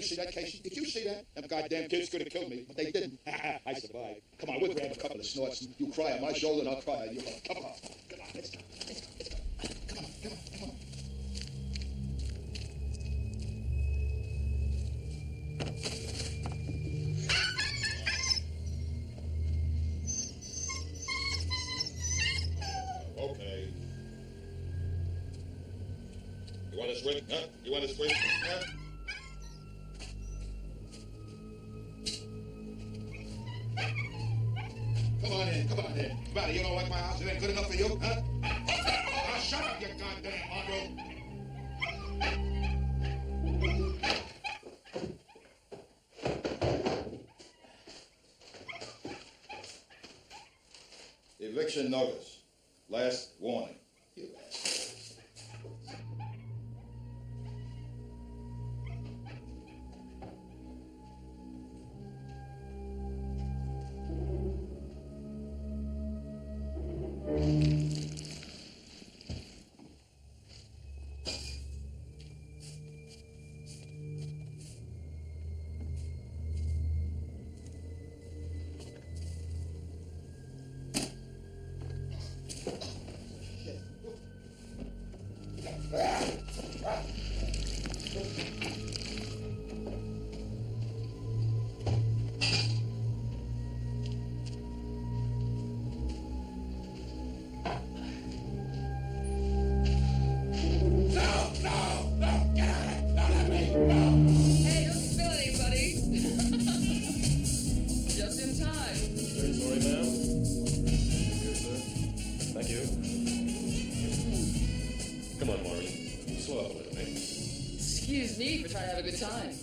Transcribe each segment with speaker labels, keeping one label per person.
Speaker 1: see that, Casey? Did you see that? Them goddamn kids could have killed me, but they didn't. I survived. Come on, we'll grab a couple of snorts. You cry on my shoulder, and I'll cry on yours. Come on. Come on, let's go. Let's go. Let's go. Come on, come on, come on.
Speaker 2: Okay. You want to swing? Huh? You want to swing? Huh?
Speaker 1: Come on in, come on in. Buddy, you don't like my house? It ain't good enough for you, huh? Oh, shut up, you goddamn mongrel.
Speaker 2: Eviction notice. Last warning.
Speaker 1: You asshole.
Speaker 3: Time.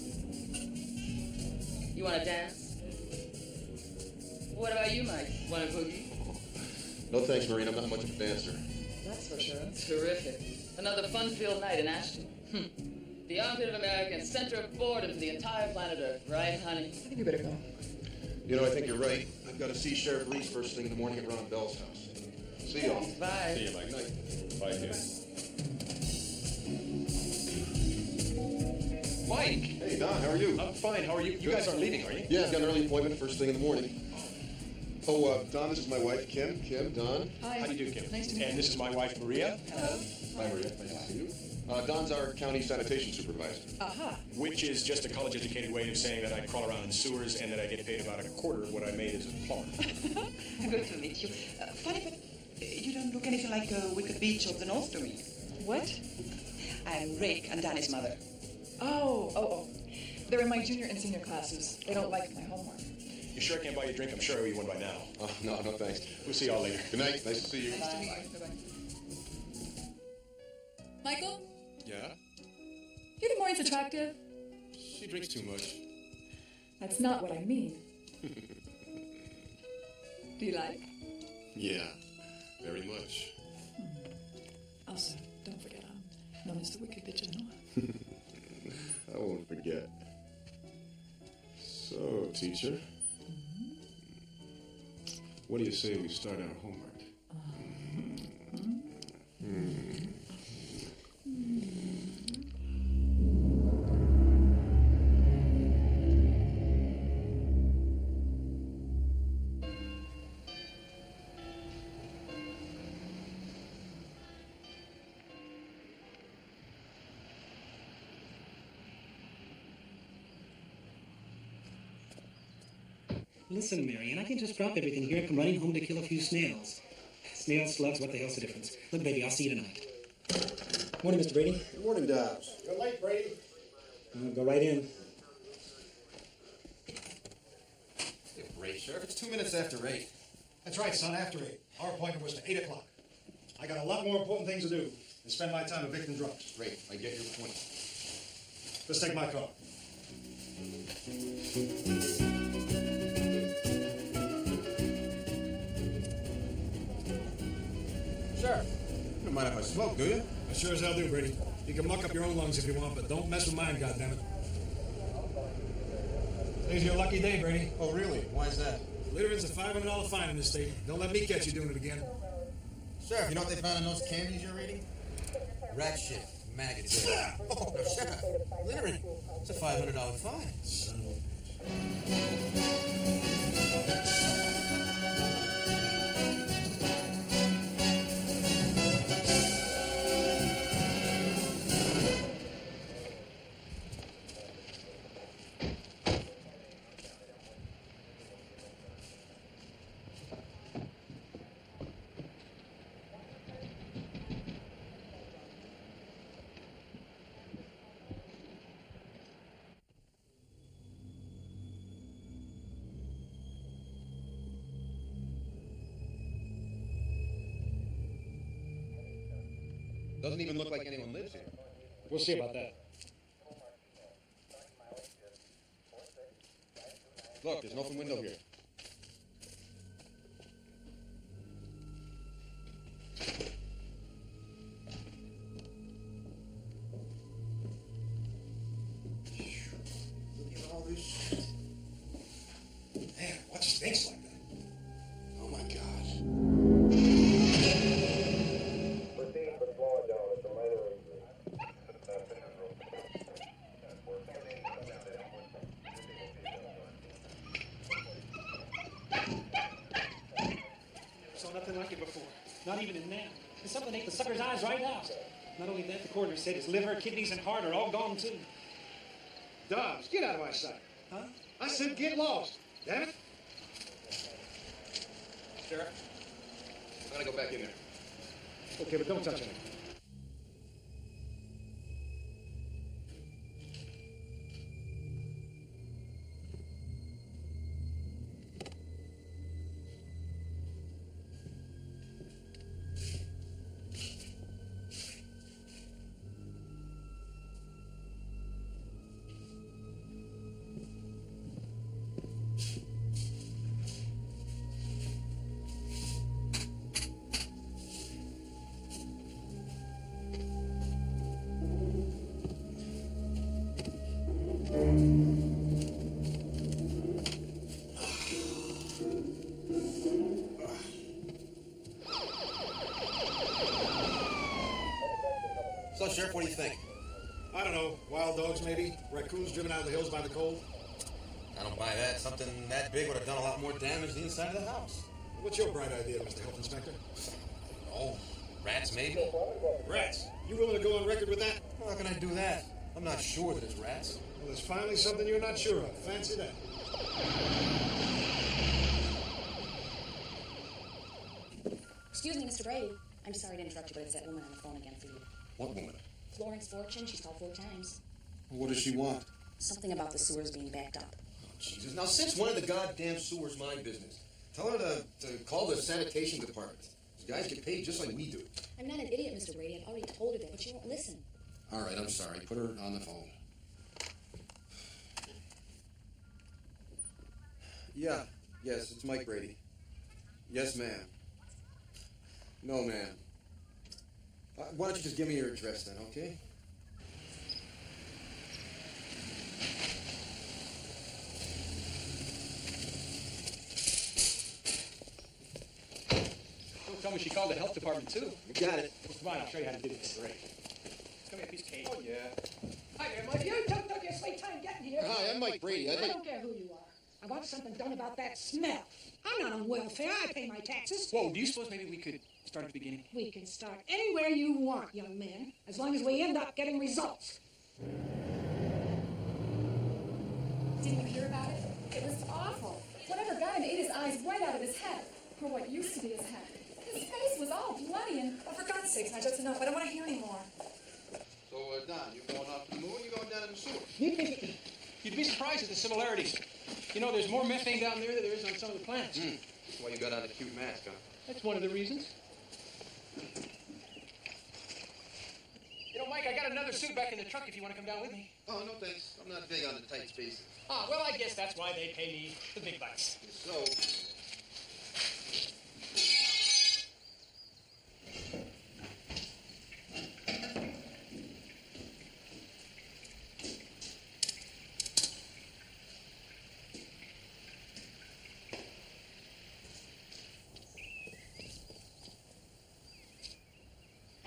Speaker 3: You want to dance? What about you, Mike? Want a boogie?
Speaker 4: No thanks, Maureen. I'm not much of a dancer.
Speaker 3: That's for sure. Terrific. Another fun-filled night in Ashton. The armpit of America, center of boredom for the entire planet Earth, right, honey? I think you better go.
Speaker 4: You know, I think you're right. I've got to see Sheriff Reese first thing in the morning at Ron Bell's house. See y'all.
Speaker 3: Bye.
Speaker 2: See you, Mike. Night. Bye, kid.
Speaker 5: Mike!
Speaker 4: Hey, Don, how are you?
Speaker 5: I'm fine. How are you? You guys aren't leaving, are you?
Speaker 4: Yeah, I've got an early appointment first thing in the morning. Oh, Don, this is my wife, Kim. Kim, Don.
Speaker 3: Hi.
Speaker 5: How do you do, Kim?
Speaker 3: Nice to meet you.
Speaker 5: And this is my wife, Maria.
Speaker 3: Hello.
Speaker 4: Hi, Maria. Nice to see you. Don's our county sanitation supervisor.
Speaker 3: Aha.
Speaker 5: Which is just a college-educated way of saying that I crawl around in sewers and that I get paid about a quarter of what I made as a plumber.
Speaker 6: Good to meet you. Funny, but you don't look anything like a wicked beach of the North to me.
Speaker 3: What?
Speaker 6: I'm Rick and Danny's mother.
Speaker 3: Oh. They're in my junior and senior classes. They don't like my homework.
Speaker 5: You sure I can't buy you a drink? I'm sure I owe you one by now.
Speaker 4: Oh, no, thanks.
Speaker 5: We'll see y'all later.
Speaker 4: Good night. Nice to see you.
Speaker 3: Nice to meet you. Bye-bye. Michael?
Speaker 7: Yeah?
Speaker 3: Do you think Maureen's attractive?
Speaker 7: She drinks too much.
Speaker 3: That's not what I mean. Do you like?
Speaker 7: Yeah, very much.
Speaker 3: Also, don't forget I'm known as the wicked bitch of the North.
Speaker 7: I won't forget. So, teacher, what do you say we start our homework?
Speaker 8: Listen, Marion, I can just drop everything here and come running home to kill a few snails. Snails, slugs, what the hell's the difference? Look, baby, I'll see you tonight. Morning, Mr. Brady.
Speaker 4: Good morning, Dobbs.
Speaker 1: You're late, Brady.
Speaker 8: Go right in.
Speaker 4: Great, Sheriff. It's 2 minutes after 8.
Speaker 9: That's right, son, after 8. Our appointment was to 8 o'clock. I got a lot more important things to do than spend my time evicting drunks.
Speaker 4: Great. I get your point.
Speaker 9: Let's take my car.
Speaker 4: Sure. You don't mind if I smoke, do you?
Speaker 9: I sure as hell do, Brady. You can muck up your own lungs if you want, but don't mess with mine, goddammit. Today's your lucky day, Brady.
Speaker 4: Oh, really? Why is that?
Speaker 9: Littering's a $500 fine in this state. Don't let me catch you doing it again.
Speaker 4: Sheriff, you know what they found in those candies you're reading? Rat shit. maggots. Oh, no, Sheriff. Littering. It's a $500 fine. Son of a... Doesn't even look like anyone lives here.
Speaker 8: We'll see about that.
Speaker 4: Look, there's an open window here. Look at all this shit.
Speaker 9: Man, what stinks like that?
Speaker 4: Oh my God.
Speaker 8: Saw nothing like it before. Not even in now. It's something to take the sucker's eyes right out. Not only that, the coroner said his liver, kidneys, and heart are all gone too.
Speaker 9: Dobbs, get out of my sight.
Speaker 8: Huh?
Speaker 9: I said get lost. Damn it.
Speaker 4: Sheriff, I'm gonna go back in there.
Speaker 9: Okay, but don't touch me.
Speaker 4: So, Sheriff, what do you think?
Speaker 9: I don't know. Wild dogs, maybe? Raccoons driven out of the hills by the cold?
Speaker 4: I don't buy that. Something that big would have done a lot more damage to the inside of the house.
Speaker 9: What's your bright idea, Mr. Health Inspector?
Speaker 4: Oh, rats maybe?
Speaker 9: Rats. You willing to go on record with that?
Speaker 4: How can I do that? I'm not sure that it's rats.
Speaker 9: Well, there's finally something you're not sure of. Fancy that.
Speaker 10: Excuse me, Mr. Brady. I'm sorry to interrupt you, but it's that woman on the phone again for you.
Speaker 4: What woman?
Speaker 10: Florence Fortune. She's called 4 times.
Speaker 4: What does she want?
Speaker 10: Something about the sewers being backed up.
Speaker 4: Oh, Jesus. Now, since when are the goddamn sewers my business? Tell her to call the sanitation department. These guys get paid just like we do.
Speaker 10: I'm not an idiot, Mr. Brady. I've already told her that, but she won't listen.
Speaker 4: All right, I'm sorry. Put her on the phone. Yeah. Yes, it's Mike Brady. Yes, ma'am. No, ma'am. Why don't you just give me your address then, okay?
Speaker 8: Don't tell me she called the health department too.
Speaker 4: You got it.
Speaker 8: Come on, I'll show you how to do this. Great. Come here, piece of cake.
Speaker 4: Oh, yeah.
Speaker 11: Hi there, Mike. You took your sweet time getting here.
Speaker 4: Hi, I'm Mike Brady.
Speaker 11: I don't care who you are. I want something done about that smell. I'm not on welfare. I pay my taxes.
Speaker 8: Whoa, do you suppose maybe we could start at the beginning?
Speaker 11: We can start anywhere you want, young man, as long as we end up getting results.
Speaker 12: Didn't you hear about it? It was awful. Whatever got him ate his eyes right out of his head, or what used to be his head. His face was all bloody and...
Speaker 13: Oh, for God's sakes, now just enough. I don't want to hear any more.
Speaker 4: So, Don, you going off to the moon, you going down in the sewer?
Speaker 8: You'd be surprised at the similarities. You know, there's more methane down there than there is on some of the planets.
Speaker 4: That's why you got on a cute mask, huh?
Speaker 8: That's one of the reasons. You know, Mike, I got another suit back in the truck if you want to come down with me.
Speaker 4: Oh, no thanks. I'm not big on the tight spaces.
Speaker 8: Ah, well, I guess that's why they pay me the big bucks.
Speaker 4: So...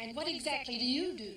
Speaker 11: And what exactly do you do?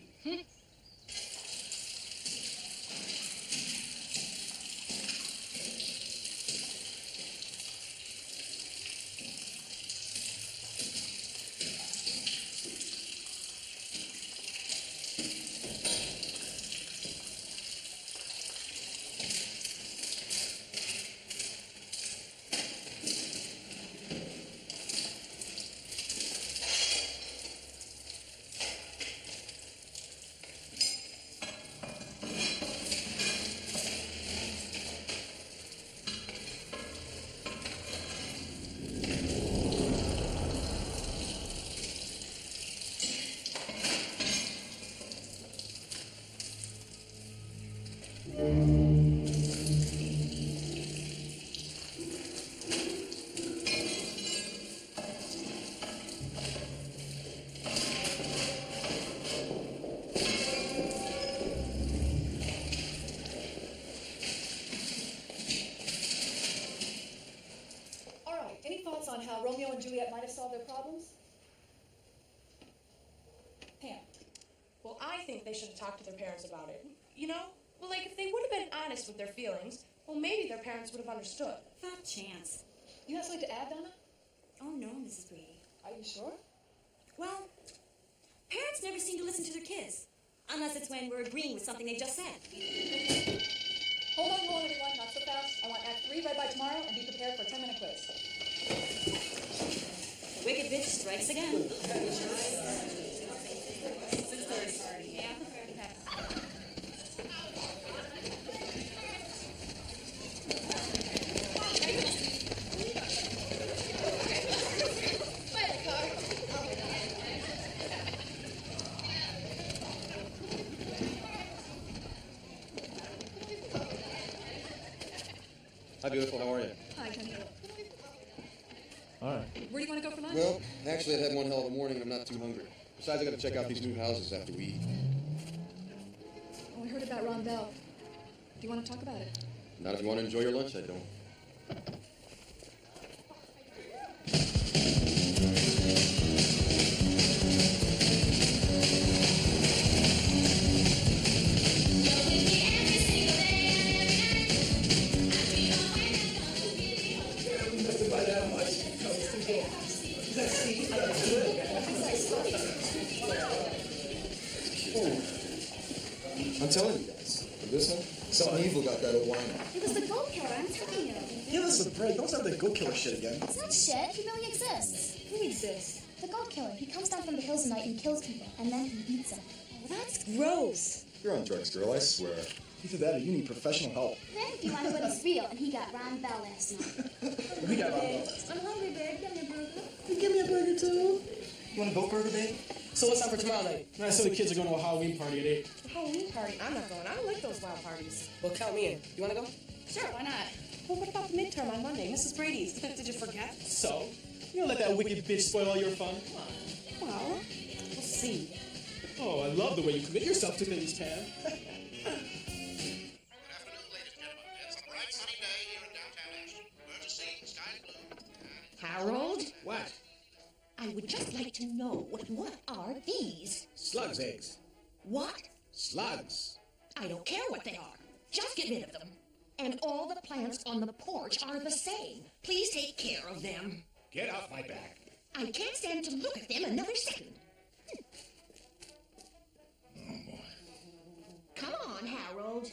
Speaker 14: think they should have talked to their parents about it. You know? Well, like, if they would have been honest with their feelings, well, maybe their parents would have understood.
Speaker 10: Not a chance.
Speaker 3: You have something to add, Donna?
Speaker 10: Oh, no, Mrs. Brady.
Speaker 3: Are you sure?
Speaker 10: Well, parents never seem to listen to their kids. Unless it's when we're agreeing with something they just said.
Speaker 12: Hold on, everyone, not so fast. I want Act 3 read by tomorrow and be prepared for a 10-minute quiz.
Speaker 10: The wicked bitch strikes again.
Speaker 12: 6:30. Yeah.
Speaker 4: Hi, beautiful. How are you?
Speaker 12: Hi, Kenny.
Speaker 4: All right.
Speaker 12: Where do you want to go for lunch?
Speaker 4: Well, actually, I'd had one hell of a morning and I'm not too hungry. Besides, I got to check out these new houses after we eat.
Speaker 12: Oh, I heard about Ron Bell. Do you want to talk about it?
Speaker 4: Not if you want to enjoy your lunch, I don't.
Speaker 15: I'm telling you guys, this one, something evil got that old wine on.
Speaker 16: It was the goat killer, I'm telling you.
Speaker 15: Give us a break. Don't start that goat killer shit again.
Speaker 16: It's not shit, he really exists.
Speaker 12: Who exists?
Speaker 16: The goat killer. He comes down from the hills at night and kills people, and then he eats them.
Speaker 10: Well, that's gross.
Speaker 15: You're on drugs, girl, I swear. Either that or you need professional help.
Speaker 16: Then if you want to know what he's real, and he got Ron Bell last night.
Speaker 15: We got Ron Bell.
Speaker 12: I'm hungry, babe. Give me a burger.
Speaker 8: You give me a burger, too.
Speaker 15: You want a goat burger, babe?
Speaker 8: So what's up for tomorrow night? I saw the kids are going to a Halloween party at 8.
Speaker 14: A Halloween party? I'm not going. I don't like those wild parties.
Speaker 8: Well, count me in. You want to go?
Speaker 14: Sure, why not? Well, what about the midterm on Monday? Mrs. Brady's. Did you forget?
Speaker 8: So? You don't let that wicked bitch spoil all your fun. Come on.
Speaker 14: Well, we'll see.
Speaker 8: Oh, I love the way you commit yourself to things, Tam.
Speaker 11: Harold?
Speaker 17: What?
Speaker 11: I would just like to know, what are these?
Speaker 17: Slugs eggs.
Speaker 11: What?
Speaker 17: Slugs.
Speaker 11: I don't care what they are. Just get rid of them. And all the plants on the porch are the same. Please take care of them.
Speaker 17: Get off my back.
Speaker 11: I can't stand to look at them another second.
Speaker 17: Oh, boy.
Speaker 11: Come on, Harold.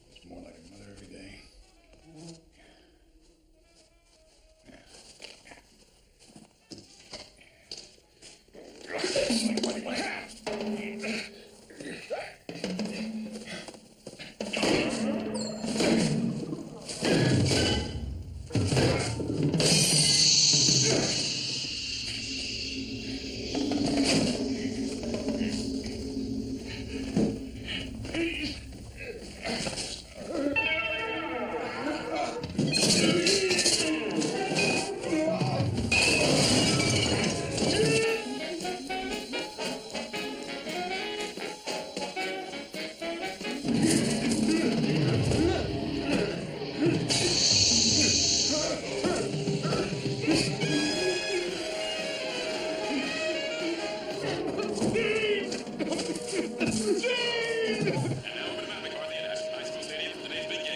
Speaker 15: It's more like a mother every day.
Speaker 2: Stadium, today's big game.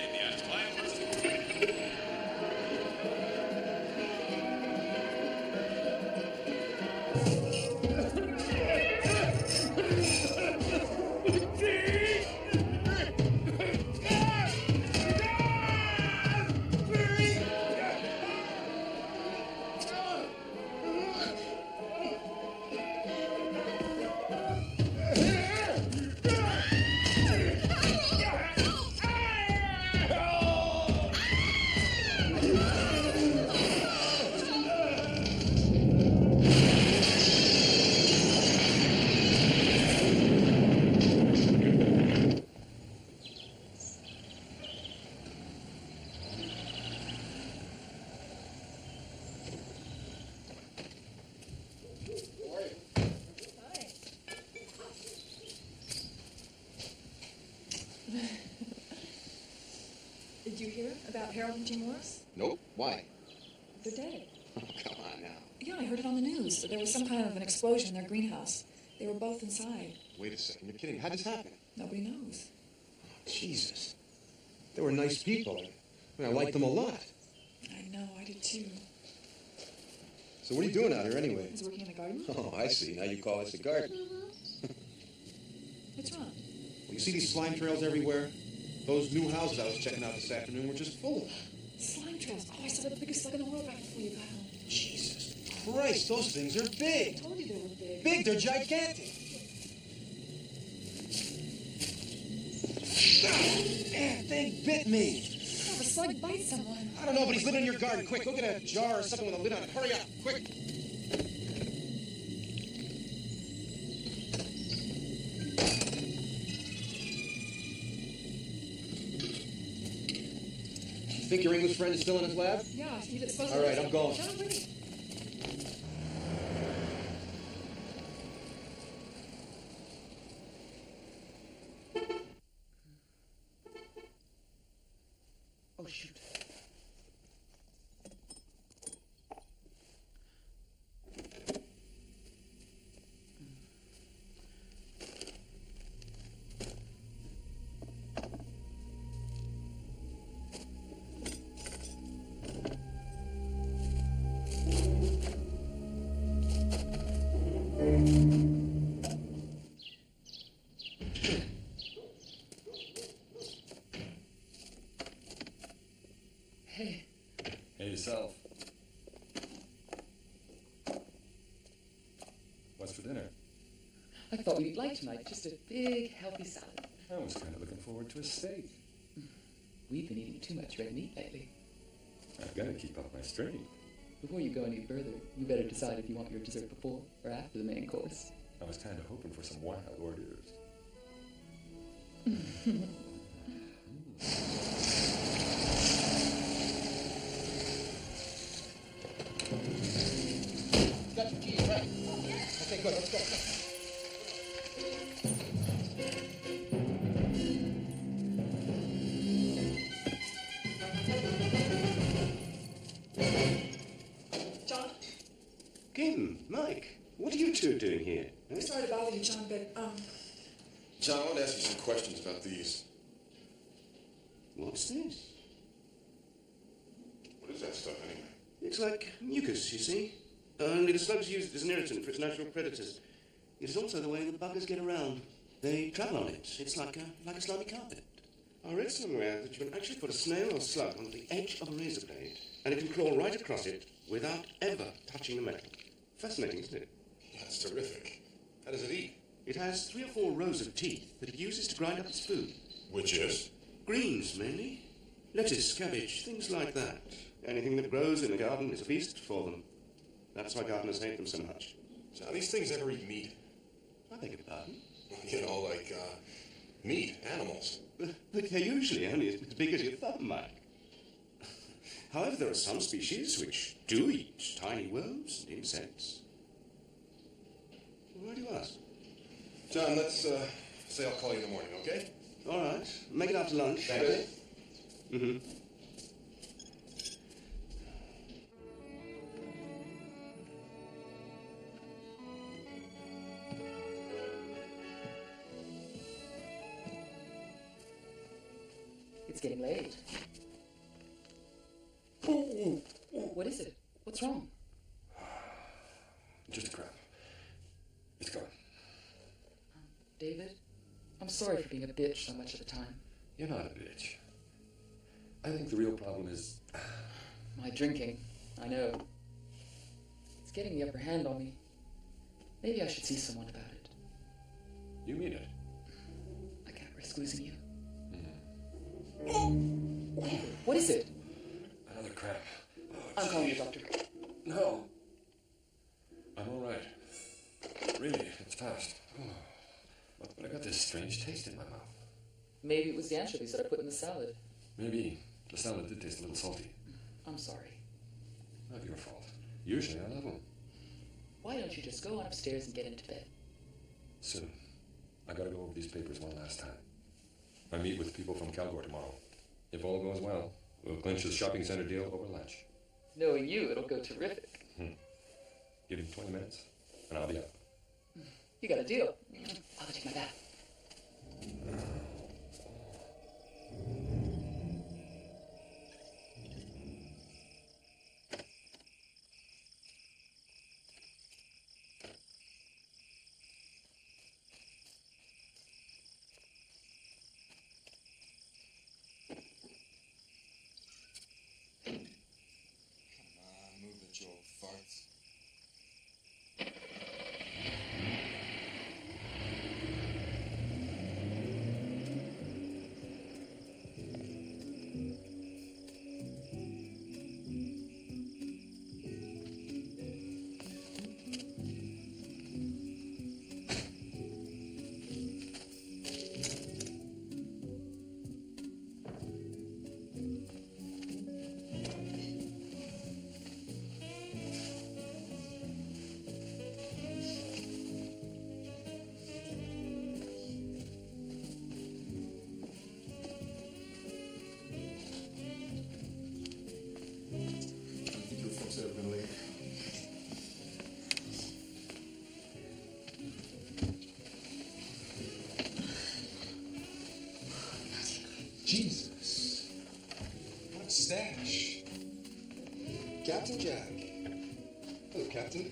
Speaker 13: Did you hear about Harold and Jean Morris?
Speaker 4: Nope. Why?
Speaker 13: They're dead.
Speaker 4: Oh, come on now.
Speaker 13: Yeah, I heard it on the news. There was some kind of an explosion in their greenhouse. They were both inside.
Speaker 4: Wait a second. You're kidding. How'd this happen?
Speaker 13: Nobody knows.
Speaker 4: Oh, Jesus. They were nice people. I mean, I liked them a lot.
Speaker 13: I know, I did too.
Speaker 4: So what are you doing out here anyway?
Speaker 13: I was working in the garden.
Speaker 4: Oh, I see. Now you call this a garden.
Speaker 13: What's wrong?
Speaker 4: Well, you see these slime trails everywhere? Those new houses I was checking out this afternoon were just full of them.
Speaker 13: Slime trails. Oh, I saw the biggest slug in the world right before you got home.
Speaker 4: Jesus Christ, those things are big.
Speaker 13: I told you they were big.
Speaker 4: Big, they're gigantic. Man, they bit me.
Speaker 13: Oh, the slug bites someone.
Speaker 4: I don't know, but he's living in your garden. Quick, go get a jar or something with a lid on it. Hurry up, quick. Think your English friend is still in his lab?
Speaker 13: Yeah, he did supposed
Speaker 4: All right, I'm going.
Speaker 13: John, wait.
Speaker 3: Oh, shoot. Hey.
Speaker 5: Hey, yourself. What's for dinner?
Speaker 3: I thought we'd like tonight. Just a big, healthy salad.
Speaker 5: I was kind of looking forward to a steak.
Speaker 3: We've been eating too much red meat lately.
Speaker 5: I've got to keep up my strength.
Speaker 3: Before you go any further, you better decide if you want your dessert before or after the main course.
Speaker 5: I was kind of hoping for some wild hors
Speaker 4: Got your keys, right? Okay, good. Let's go.
Speaker 13: John?
Speaker 18: Kim, Mike, what are you two doing here?
Speaker 13: I'm sorry to bother you, John, but,
Speaker 7: John, I want to ask you some questions about these.
Speaker 18: What's this?
Speaker 7: What is that stuff anyway?
Speaker 18: It's like mucus, you see. Only the slugs use it as an irritant for its natural predators. It is also the way the buggers get around. They travel on it. It's like a slimy carpet. I read somewhere that you can actually put a snail or slug onto the edge of a razor blade, and it can crawl right across it without ever touching the metal. Fascinating, isn't it?
Speaker 7: That's terrific. How does it eat?
Speaker 18: It has 3 or 4 rows of teeth that it uses to grind up its food.
Speaker 7: Which is?
Speaker 18: Greens, mainly. Lettuce, cabbage, things like that. Anything that grows in the garden is a feast for them. That's why gardeners hate them so much.
Speaker 7: So how these things ever eat meat?
Speaker 18: I beg your pardon?
Speaker 7: You know, like, meat, animals.
Speaker 18: But they're usually only as big as your thumb, Mike. However, there are some species which do eat tiny worms and insects. Why do you ask?
Speaker 7: John, let's say I'll call you in the morning, okay?
Speaker 18: All right. Make it after lunch.
Speaker 7: Thanks.
Speaker 18: Mm-hmm.
Speaker 3: It's getting late. What is it? What's wrong?
Speaker 5: Just a crap. It's gone.
Speaker 3: David, I'm sorry for being a bitch so much of the time.
Speaker 5: You're not a bitch. I think the real problem is...
Speaker 3: My drinking, I know. It's getting the upper hand on me. Maybe I should see someone about it.
Speaker 5: You mean it?
Speaker 3: I can't risk losing you. What is it?
Speaker 5: Another crap.
Speaker 3: I'm calling you, doctor.
Speaker 5: No. I'm all right. Really, it's past. But I got this strange taste in my mouth.
Speaker 3: Maybe it was the anchovies that I put in the salad.
Speaker 5: Maybe. The salad did taste a little salty.
Speaker 3: I'm sorry.
Speaker 5: Not your fault. Usually I love them.
Speaker 3: Why don't you just go on upstairs and get into bed?
Speaker 5: Soon. I gotta go over these papers one last time. I meet with people from Calgary tomorrow. If all goes well, we'll clinch the shopping center deal over lunch.
Speaker 3: Knowing you, it'll go terrific.
Speaker 5: Give me 20 minutes, and I'll be up.
Speaker 3: You got a deal. I'll go take my bath.
Speaker 15: Move it, you old farts.
Speaker 7: Jesus. What a stash. Captain Jack. Hello, Captain.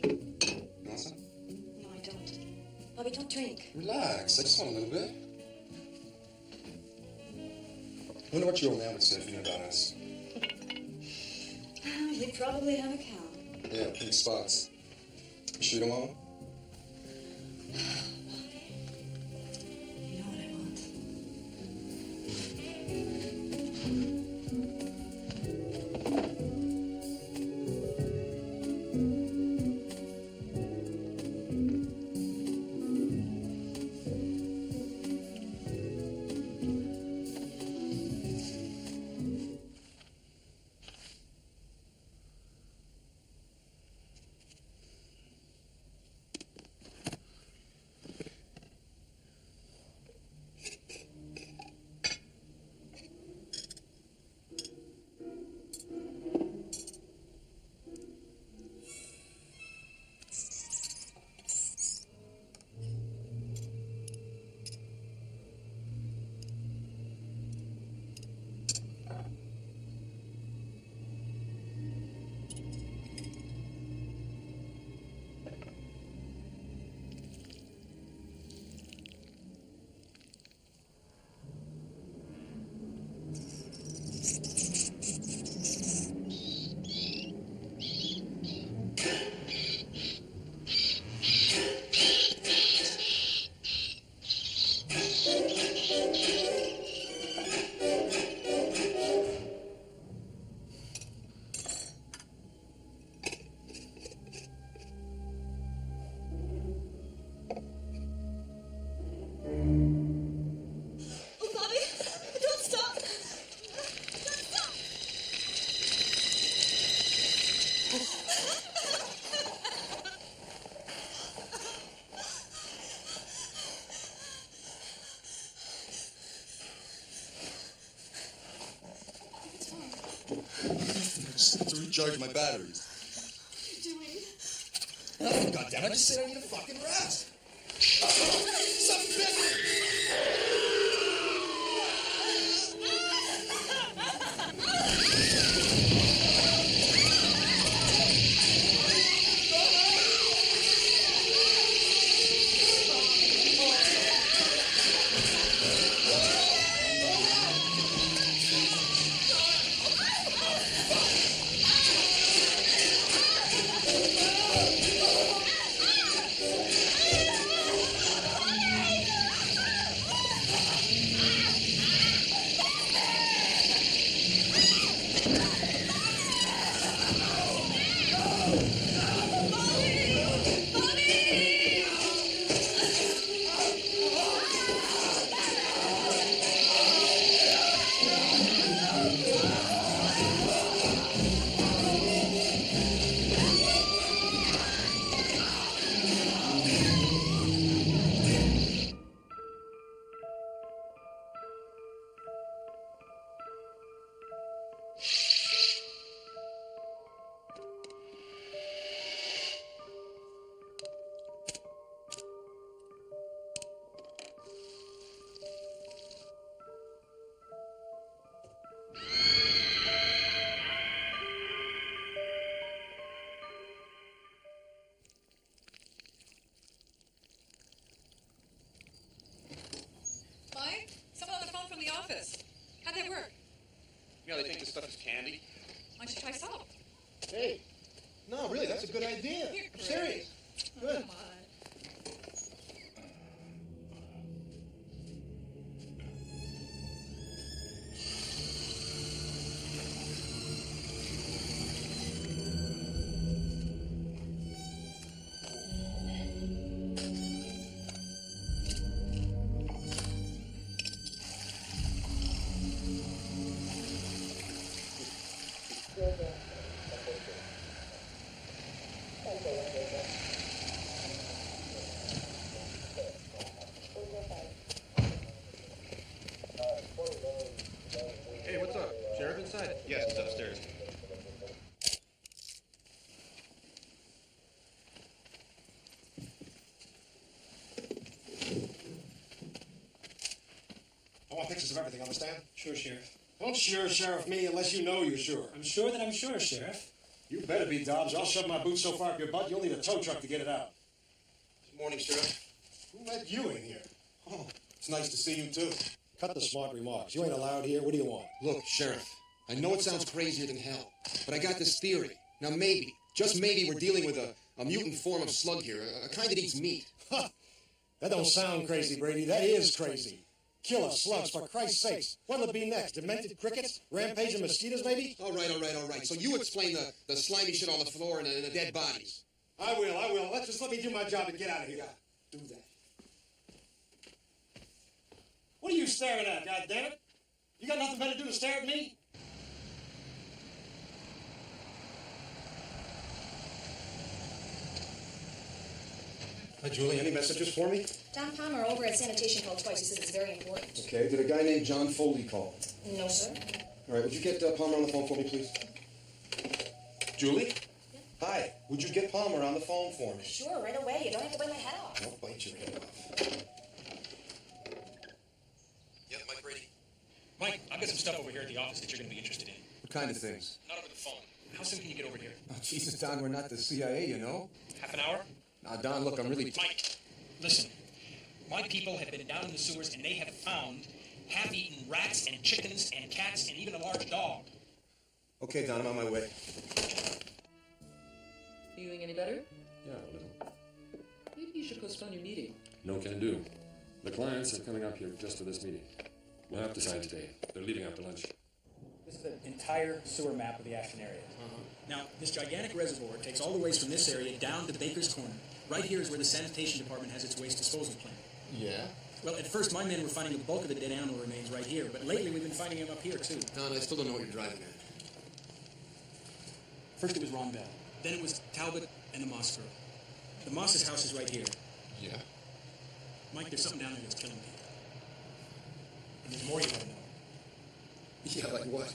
Speaker 7: You want some?
Speaker 10: No, I don't. Bobby, don't drink.
Speaker 7: Relax. I just want a little bit. I wonder what your old man would say if he knew about us.
Speaker 10: He'd probably have a cow.
Speaker 7: Yeah, pink spots. You sure you don't want one?
Speaker 10: You know what I want?
Speaker 7: To recharge my batteries.
Speaker 10: What are you doing?
Speaker 7: Oh, goddamn! I just said I need a fucking rest. Some bitch!
Speaker 13: office. How'd that work?
Speaker 18: You know, they think this stuff is candy.
Speaker 13: Why don't you try salt?
Speaker 7: Hey, no, really, that's a good idea. I'm serious. Good.
Speaker 13: Come on.
Speaker 18: Hey, what's up? Sheriff inside? Yes, it's upstairs.
Speaker 9: I want pictures of everything, understand?
Speaker 8: Sure, Sheriff.
Speaker 9: Don't sure, Sheriff, me unless you know you're sure.
Speaker 8: I'm sure that I'm sure, Sheriff.
Speaker 9: You better be, Dobbs. I'll shove my boots so far up your butt, you'll need a tow truck to get it out.
Speaker 4: Good morning, Sheriff.
Speaker 9: Who let you in here? Oh, it's nice to see you, too. Cut the smart remarks. You ain't allowed here. What do you want?
Speaker 15: Look, Sheriff, I know it sounds crazier than hell, but I got this theory. Now maybe, just maybe, we're dealing with a mutant form of slug here, a kind that eats meat.
Speaker 9: Ha! That don't sound crazy, Brady. That is crazy. Killer slugs, for Christ's sakes. What'll it be next? Demented crickets? Rampaging mosquitoes, maybe?
Speaker 15: All right. So you explain the slimy shit on the floor and the dead bodies.
Speaker 9: I will. Let me do my job and get out of here. Do that. What are you staring at, goddammit? You got nothing better to do than stare at me?
Speaker 4: Hi, Julie. Any messages for me?
Speaker 11: Don Palmer over at sanitation called twice. He says it's very important.
Speaker 4: Okay. Did a guy named John Foley call?
Speaker 11: No, sir.
Speaker 4: All right. Would you get Palmer on the phone for me, please? Julie? Yeah. Hi. Would you get Palmer on the phone for me?
Speaker 11: Sure, right away. You don't have to bite my head off.
Speaker 4: Don't bite your head off. Yeah, Mike Brady.
Speaker 8: Mike, I've got some stuff over here at the office that you're going to be interested in.
Speaker 4: What kind of things?
Speaker 8: Not over the phone. How soon can you get over here?
Speaker 4: Oh, Jesus, Don, we're not the CIA, you know.
Speaker 8: Half an hour?
Speaker 4: Now, Don, look, I'm really...
Speaker 8: Mike, listen. My people have been down in the sewers and they have found half-eaten rats and chickens and cats and even a large dog.
Speaker 4: Okay, Don, I'm on my way.
Speaker 3: Feeling any better?
Speaker 5: Yeah, a little.
Speaker 3: Maybe you should postpone your meeting.
Speaker 5: No can do. The clients are coming up here just for this meeting. We'll have to sign today. They're leaving after lunch.
Speaker 8: This is the entire sewer map of the Ashton area. Now, this gigantic reservoir takes all the waste from this area down to Baker's Corner. Right here is where the sanitation department has its waste disposal plant.
Speaker 15: Yeah?
Speaker 8: Well, at first, my men were finding the bulk of the dead animal remains right here, but lately we've been finding them up here, too.
Speaker 15: Don, I still don't know what you're driving at.
Speaker 8: First it was Ron Bell. Then it was Talbot and the Moss girl. The Moss's house is right here.
Speaker 15: Yeah?
Speaker 8: Mike, there's something down there that's killing people. And there's more you gotta know.
Speaker 15: Yeah, like what?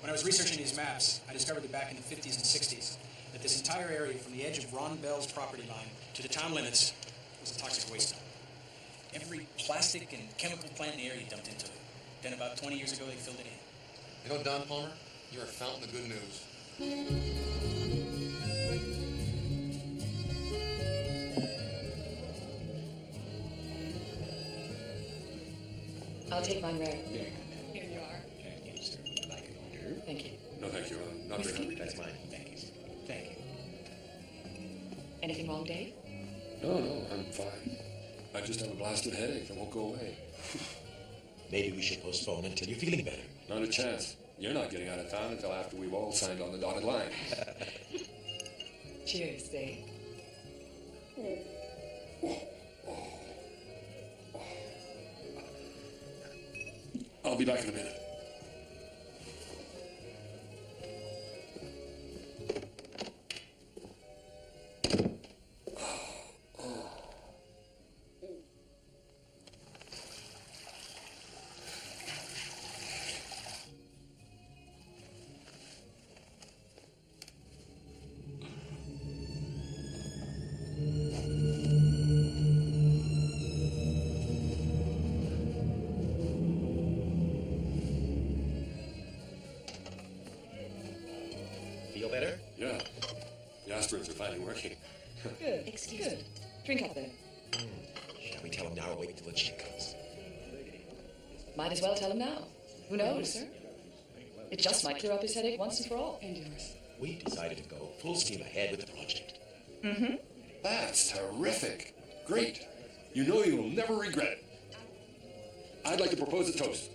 Speaker 8: When I was researching these maps, I discovered that back in the 50s and 60s, that this entire area from the edge of Ron Bell's property line to the town limits was a toxic waste dump. Every plastic and chemical plant in the area dumped into it. Then about 20 years ago, they filled it in.
Speaker 15: You know, Don Palmer, you're a fountain of good news.
Speaker 3: I'll take mine, Ray.
Speaker 5: Yeah.
Speaker 3: Here you are. Thank you.
Speaker 5: No, thank you. I'm not very hungry.
Speaker 17: That's mine. Thank you. Thank you.
Speaker 3: Anything wrong, Dave?
Speaker 5: No, I'm fine. I just have a blasted headache that won't go away.
Speaker 17: Maybe we should postpone until you're feeling better.
Speaker 5: Not a chance. You're not getting out of town until after we've all signed on the dotted line.
Speaker 3: Cheers, Dave.
Speaker 5: I'll be back in a minute.
Speaker 17: Feel better?
Speaker 5: Yeah. The aspirins are finally working.
Speaker 3: Good. Excuse me. Drink up there.
Speaker 17: Shall we tell him now or wait until the chief comes?
Speaker 3: Might as well tell him now. Who knows, sir? It just might clear up his headache once and for all.
Speaker 17: And yours. We decided to go full steam ahead with the project.
Speaker 3: Mm-hmm.
Speaker 5: That's terrific. Great. You know you will never regret it. I'd like to propose a toast.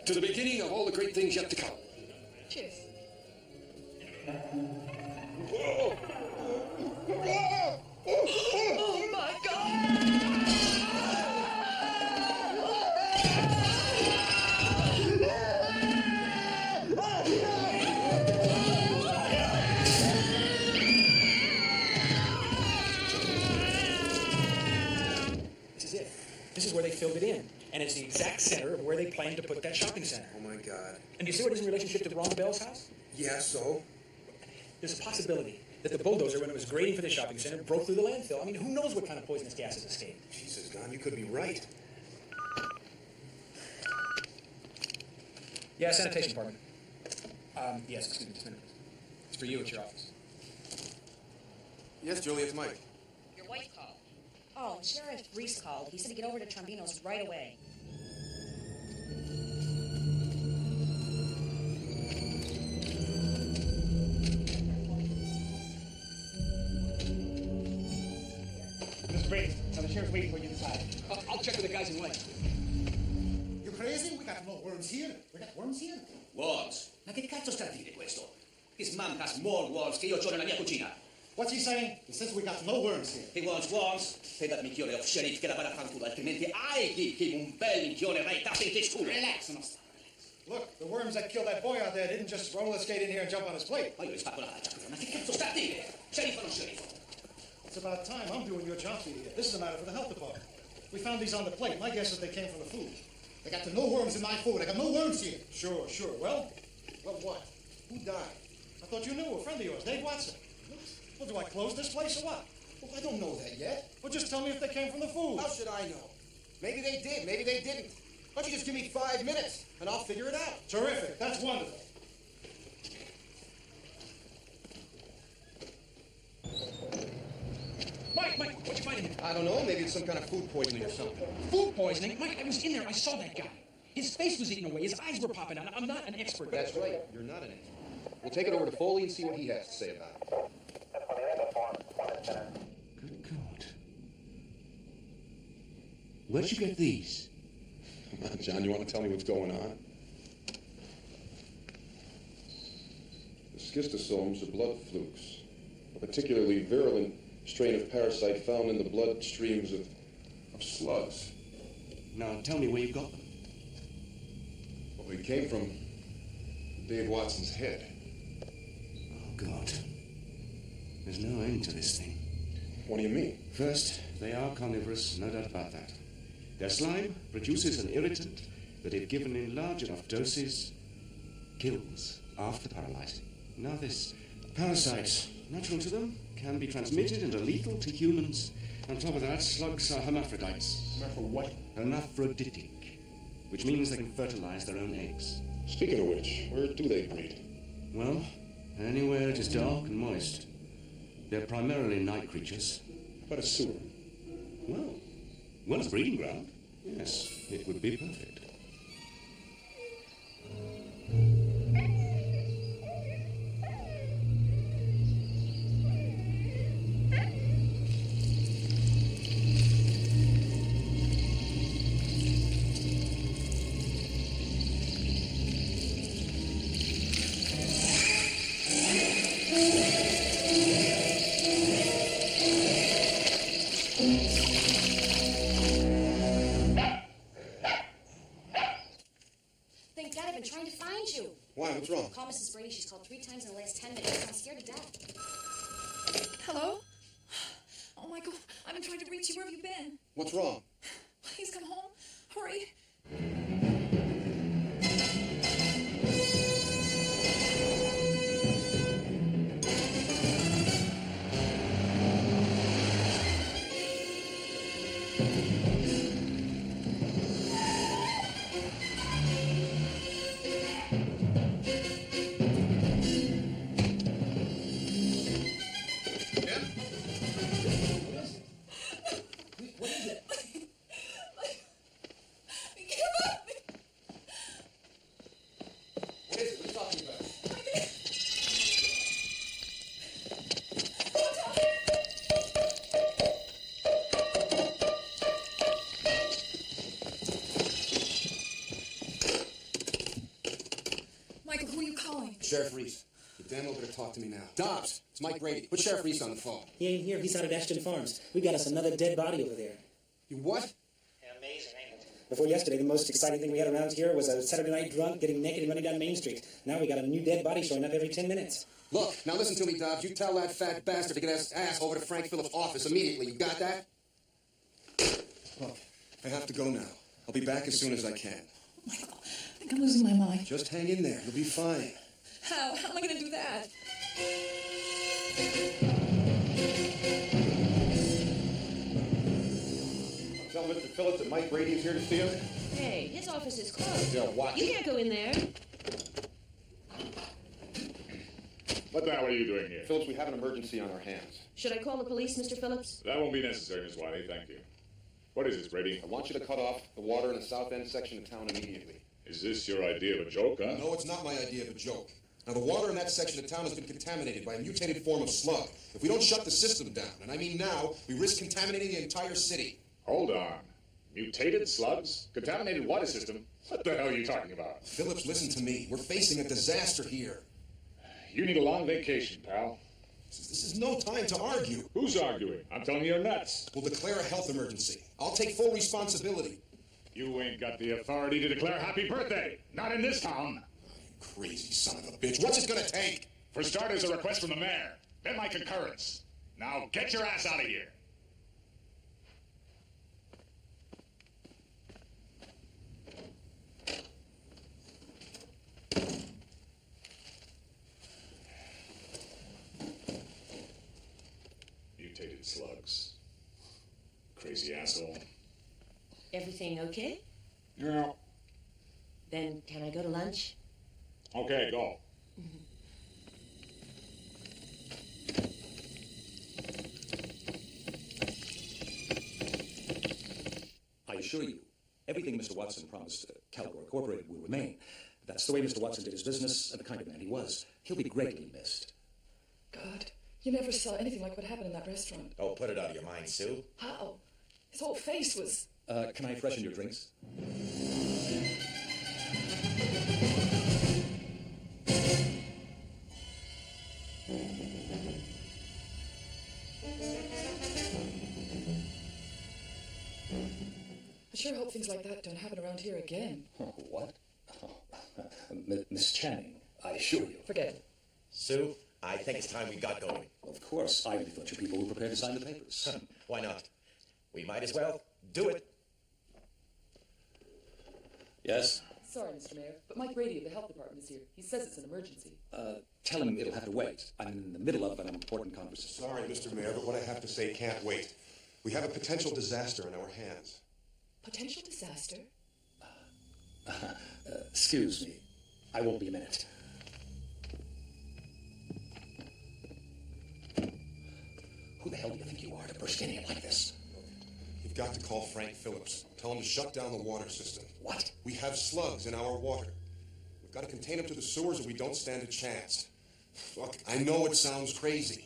Speaker 5: To the beginning of all the great things yet to come.
Speaker 3: Cheers. Oh my God!
Speaker 8: This is it. This is where they filled it in. And it's the exact center of where they planned to put that shopping center.
Speaker 4: Oh, my God.
Speaker 8: And do you see what is in relationship to Ron Bell's house?
Speaker 4: Yeah, so?
Speaker 8: There's a possibility that the bulldozer, when it was grading for the shopping center, broke through the landfill. I mean, who knows what kind of poisonous gases escaped?
Speaker 4: Jesus, Don, you could be right.
Speaker 8: Yeah, sanitation department. Yes, excuse me, just a minute. It's for you at your office.
Speaker 4: Yes, Julie, it's Mike.
Speaker 11: Your wife called. Oh, Sheriff Reese called. He said to get over to Trombino's right away.
Speaker 9: Mr. Brady, now the sheriff's waiting for you inside.
Speaker 8: I'll check with the guys in white.
Speaker 9: You crazy? We got no worms here. We got worms here.
Speaker 19: Worms? Ma che cazzo sta a dire questo? This man has more worms che io c'ho nella mia cucina.
Speaker 9: What's he saying? He says we got no worms here.
Speaker 19: He wants worms? Say that minchione of sheriff che la vada a fanculo, altrimenti I give him un bel minchione right up in his culo.
Speaker 9: Relax, Nostra. Look, the worms that killed that boy out there didn't just roller skate in here and jump on his plate.
Speaker 19: Ma io gli spacco la faccia. Ma che cazzo sta a dire? Sheriff o non sheriff?
Speaker 9: It's about time I'm doing your job for you here. This is a matter for the health department. We found these on the plate. My guess is they came from the food. They got no worms in my food. I got no worms here. Sure. Well, what? Who died? I thought you knew. A friend of yours, Dave Watson. Well, do I close this place or what?
Speaker 15: Well, I don't know that yet.
Speaker 9: Well, just tell me if they came from the food.
Speaker 15: How should I know? Maybe they did, maybe they didn't. Why don't you just give me 5 minutes, and I'll figure it out.
Speaker 9: Terrific. That's wonderful.
Speaker 8: Mike, what you finding here?
Speaker 15: I don't know. Maybe it's some kind of food poisoning or something.
Speaker 8: Food poisoning? Mike, I was in there. I saw that guy. His face was eaten away. His eyes were popping out. I'm not an expert.
Speaker 15: That's right. You're not an expert. We'll take it over to Foley and see what he has to say about it.
Speaker 18: Good God. Where'd you get these?
Speaker 5: Come on, John, you want to tell me what's going on? The schistosomes are blood flukes, a particularly virulent strain of parasite found in the bloodstreams of slugs.
Speaker 18: Now, tell me where you got them.
Speaker 5: Well, they came from Dave Watson's head.
Speaker 18: Oh, God. There's no end to this thing.
Speaker 5: What do you mean?
Speaker 18: First, they are carnivorous, no doubt about that. Their slime produces an irritant that, if given in large enough doses, kills after paralyzing. Now, this parasite, natural to them, can be transmitted and are lethal to humans. On top of that, slugs are hermaphrodites.
Speaker 5: What?
Speaker 18: Hermaphroditic, which means they can fertilize their own eggs.
Speaker 5: Speaking of which, where do they breed?
Speaker 18: Well, anywhere it is dark and moist. They're primarily night creatures.
Speaker 5: But a sewer.
Speaker 18: Well, as a breeding ground, yes, it would be perfect.
Speaker 10: Thank God I've been trying to find you.
Speaker 15: Why? What's wrong?
Speaker 10: Call Mrs. Brady. She's called 3 times in the last 10 minutes. I'm scared to death.
Speaker 13: Hello? Oh, Michael, I've been trying to reach you. Where have you been?
Speaker 15: What's wrong?
Speaker 13: Please come home. Hurry.
Speaker 9: What is it?
Speaker 15: Sheriff Reese. You damn well better talk to me now. Dobbs, it's Mike Brady. Put Sheriff Reese on the phone.
Speaker 20: He ain't here. He's out at Ashton Farms. We got us another dead body over there.
Speaker 15: You what?
Speaker 20: Amazing, ain't it? Before yesterday, the most exciting thing we had around here was a Saturday night drunk getting naked and running down Main Street. Now we got a new dead body showing up every 10 minutes.
Speaker 15: Look, now listen to me, Dobbs. You tell that fat bastard to get his ass over to Frank Phillips' office immediately. You got that? Look, I have to go now. I'll be back as soon as I can.
Speaker 13: Michael, I think I'm losing my mind.
Speaker 15: Just hang in there. You'll be fine.
Speaker 13: How? How am I going to do that?
Speaker 5: Tell Mr. Phillips that Mike Brady is here to see him.
Speaker 11: Hey, his office is closed.
Speaker 5: Yeah, what?
Speaker 11: You can't go in there.
Speaker 2: What the hell are you doing here?
Speaker 5: Phillips, we have an emergency on our hands.
Speaker 11: Should I call the police, Mr. Phillips?
Speaker 2: That won't be necessary, Miss Wiley. Thank you. What is this, Brady?
Speaker 5: I want you to cut off the water in the south end section of town immediately.
Speaker 2: Is this your idea of a joke, huh?
Speaker 15: No, it's not my idea of a joke. Now, the water in that section of town has been contaminated by a mutated form of slug. If we don't shut the system down, and I mean now, we risk contaminating the entire city.
Speaker 2: Hold on. Mutated slugs? Contaminated water system? What the hell are you talking about?
Speaker 15: Phillips, listen to me. We're facing a disaster here.
Speaker 2: You need a long vacation, pal.
Speaker 15: This is no time to argue.
Speaker 2: Who's arguing? I'm telling you, you're nuts.
Speaker 15: We'll declare a health emergency. I'll take full responsibility.
Speaker 2: You ain't got the authority to declare happy birthday. Not in this town.
Speaker 15: You crazy son of a bitch. What's it gonna take?
Speaker 2: For starters, a request from the mayor. Then my concurrence. Now get your ass out of here. Mutated slugs. Crazy asshole.
Speaker 11: Everything okay?
Speaker 2: Yeah.
Speaker 11: Then can I go to lunch?
Speaker 2: Okay, go.
Speaker 17: I assure you, everything Mr. Watson promised Calgore Incorporated will remain. That's the way Mr. Watson did his business and the kind of man he was. He'll be greatly missed.
Speaker 13: God, you never saw anything like what happened in that restaurant.
Speaker 17: Oh, put it out of your mind, Sue.
Speaker 13: How? His whole face was...
Speaker 17: Can I freshen your drinks?
Speaker 13: I sure hope things like that don't happen around here again.
Speaker 17: Oh, what? Oh, Miss Channing, I assure you.
Speaker 13: Forget it.
Speaker 17: Sue, I think it's time we got going. Of course. I only thought you people were prepared to sign the papers. Why not? We might as well do it. Yes?
Speaker 3: Sorry, Mr. Mayor, but Mike Brady of the health department is here. He says it's an emergency.
Speaker 17: Tell him it'll have to wait. I'm in the middle of an important conversation.
Speaker 15: Sorry, Mr. Mayor, but what I have to say can't wait. We have a potential disaster in our hands.
Speaker 13: Potential disaster?
Speaker 17: Excuse me. I won't be a minute. Who the hell do you think you are to burst in here like this?
Speaker 15: You've got to call Frank Phillips. Tell him to shut down the water system.
Speaker 17: What?
Speaker 15: We have slugs in our water. We've got to contain them to the sewers or we don't stand a chance. Look, I know it sounds crazy,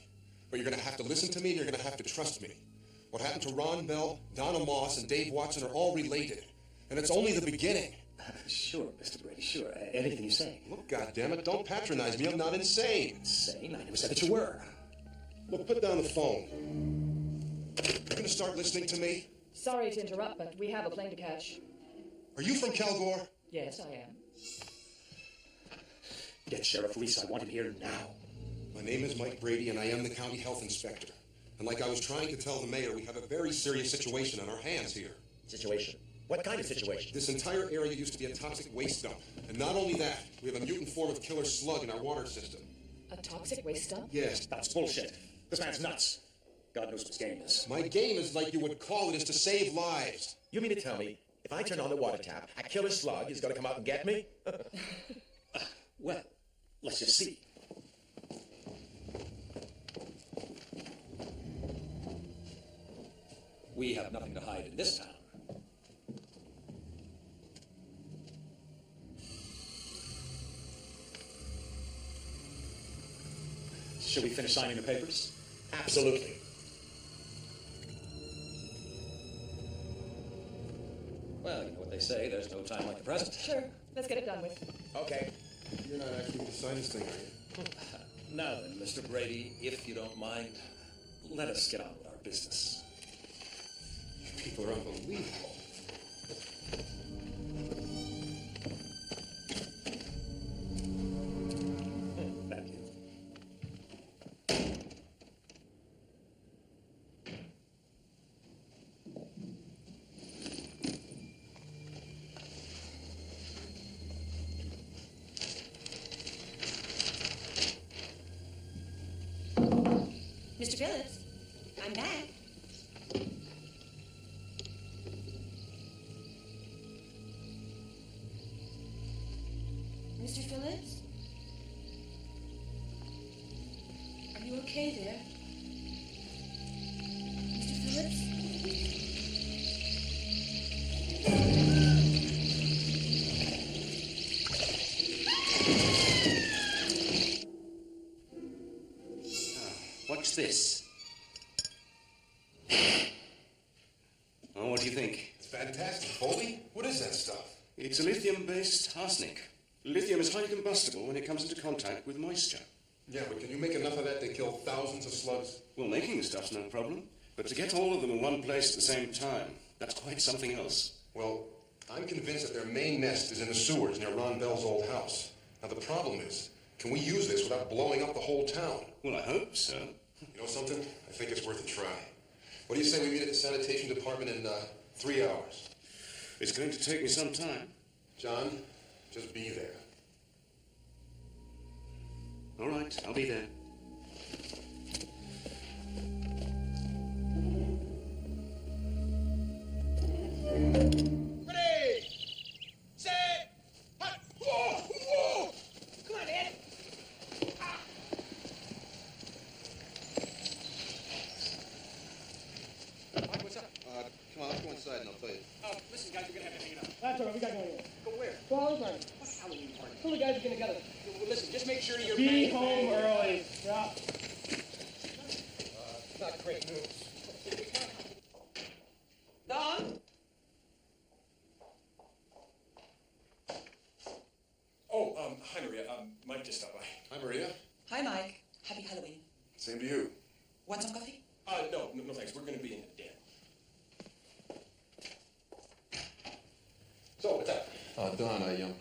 Speaker 15: but you're going to have to listen to me and you're going to have to trust me. What happened to Ron Bell, Donna Moss, and Dave Watson are all related. And it's only the beginning.
Speaker 17: Sure, Mr. Brady, sure. Anything you say.
Speaker 15: Look, goddammit, don't patronize me. I'm not insane.
Speaker 17: Insane? I never said that you were.
Speaker 15: Look, put down the phone. You're going to start listening to me?
Speaker 3: Sorry to interrupt, but we have a plane to catch.
Speaker 15: Are you from Calgore?
Speaker 3: Yes, I am.
Speaker 17: Get Sheriff Reese. I want him here now.
Speaker 15: My name is Mike Brady, and I am the county health inspector. And like I was trying to tell the mayor, we have a very serious situation on our hands here.
Speaker 17: Situation? What kind of situation?
Speaker 15: This entire area used to be a toxic waste dump. And not only that, we have a mutant form of killer slug in our water system.
Speaker 13: A toxic waste dump?
Speaker 15: Yes.
Speaker 17: That's bullshit. This man's nuts. God knows what his game is.
Speaker 15: My game is like you would call it, is to save lives.
Speaker 17: You mean to tell me, if I turn on the water tap, a killer slug is going to come out and get me? Well, let's just see. We have nothing to hide in this town. Shall we finish signing the papers? Absolutely. Well, you know what they say, there's no time like the present.
Speaker 3: Sure, let's get it done with.
Speaker 17: Okay.
Speaker 5: You're not actually going to sign this thing, are you?
Speaker 17: Now then, Mr. Brady, if you don't mind, let us get on with our business.
Speaker 5: You people are unbelievable.
Speaker 17: Thank you.
Speaker 10: Mr. Phillips, I'm back. Mr. Phillips? Are you okay there? Mr. Phillips?
Speaker 18: Watch this. Oh, what do you think?
Speaker 15: It's fantastic. Foley, what is that stuff?
Speaker 18: It's a lithium-based arsenic. Lithium is highly combustible when it comes into contact with moisture.
Speaker 15: Yeah, but can you make enough of that to kill thousands of slugs?
Speaker 18: Well, making the stuff's no problem. But to get all of them in one place at the same time, that's quite something else.
Speaker 15: Well, I'm convinced that their main nest is in the sewers near Ron Bell's old house. Now, the problem is, can we use this without blowing up the whole town?
Speaker 18: Well, I hope so.
Speaker 15: You know something? I think it's worth a try. What do you say we meet at the sanitation department in 3 hours?
Speaker 18: It's going to take me some time.
Speaker 15: John, just be there.
Speaker 18: All right, I'll be there.
Speaker 7: Ready, set, hot. Whoa, whoa! Come on, Ed. Ah.
Speaker 4: Mike, what's up? Come on, let's go inside and I'll tell you.
Speaker 8: Listen, guys, we're gonna have to hang it up.
Speaker 9: That's all right, we got going.
Speaker 8: Go where?
Speaker 9: Go Halloween party.
Speaker 8: What Halloween party?
Speaker 9: All the guys are getting together.
Speaker 8: Well, listen, just make sure you're
Speaker 9: Be home early. Yeah.
Speaker 4: Not great news.
Speaker 3: Don?
Speaker 2: Oh, hi, Maria. Mike just stopped by.
Speaker 15: Hi, Maria.
Speaker 6: Hi, Mike. Happy Halloween.
Speaker 15: Same to you.
Speaker 6: Want some coffee?
Speaker 2: No, thanks. We're going to be in the den.
Speaker 15: So, what's up? Don, I